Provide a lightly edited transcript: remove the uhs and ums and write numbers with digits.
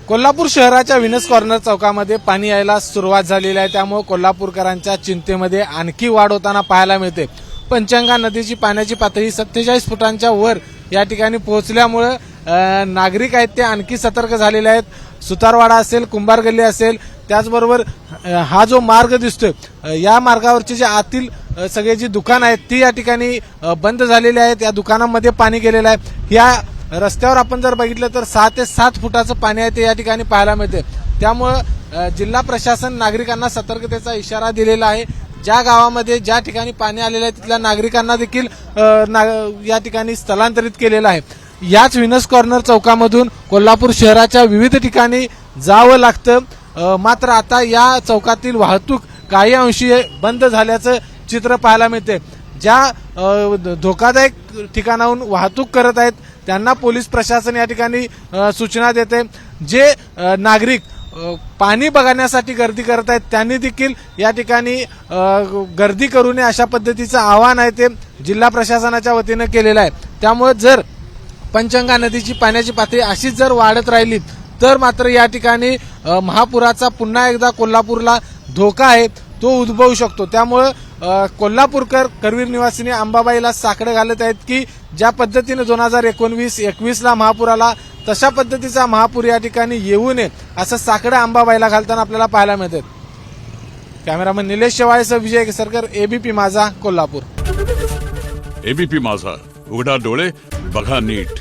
कोल्हापूर शहराच्या Venus corner चौकामध्ये पाणी यायला सुरुवात झालेली आहे, त्यामुळे कोल्हापूरकरांच्या चिंतेमध्ये आणखी वाढ होताना पाहायला मिळते। पंचगंगा नदीची पाण्याची पातळी 47 फुटांच्या वर या ठिकाणी पोहोचल्यामुळे नागरिक आहेत ते आणखी सतर्क झालेले आहेत। सुतारवाडा असेल, कुंभार गल्ली असेल, त्याचबरोबर हा जो मार्ग दिसतोय या मार्गावरचे जे आतील सगळे जी दुकान आहेत ती या ठिकाणी बंद झालेली आहेत। या दुकानांमध्ये पाणी गेलेलं आहे। या रस्त्यावर आपण जर बघितलं तर 6 ते 7 फुटाचं पाणी आहे ते या ठिकाणी पाहायला मिळते। त्यामुळे जिल्हा प्रशासन नागरिकांना सतर्कतेचा इशारा दिलेला आहे। ज्या गावामध्ये ज्या ठिकाणी पाणी आलेलं आहे तिथल्या नागरिकांना देखील या ठिकाणी स्थलांतरित केलेलं आहे। याच विनस कॉर्नर चौकामधून कोल्हापूर शहराच्या विविध ठिकाणी जावं लागतं, मात्र आता या चौकातील वाहतूक काही अंशी बंद झाल्याचं चित्र पाहायला मिळते। ज्या धोकादायक ठिकाणाहून वाहतूक करत आहेत त्यांना पोलीस प्रशासन या ठिकाणी सूचना देते। जे नागरिक पाणी बघण्यासाठी गर्दी करत आहेत त्यांनी देखील या ठिकाणी गर्दी करू नये अशा पद्धतीचं आवाहन आहे ते जिल्हा प्रशासनाच्या वतीने केलेलं आहे। त्यामुळे जर पंचगंगा नदीची पाण्याची पातळी अशीच जर वाढत राहिली तर मात्र या ठिकाणी महापुराचा पुन्हा एकदा कोल्हापूरला धोका आहे तो उद्भवू शकतो। त्यामुळे कोल्हापूरकर करवीर निवासिनी अंबाबाईला साकडं घालत आहेत की ज्या पद्धतीने 2019-21 ला महापूर आला तशा पद्धतीचा महापूर या ठिकाणी येऊ नये असं साकडं अंबाबाईला घालताना आपल्याला पाहायला मिळते। कॅमेरामन निलेश शेवाळेसह विजय केसरकर, एबीपी माझा, कोल्हापूर। एबीपी माझा, उघडा डोळे बघा नीट।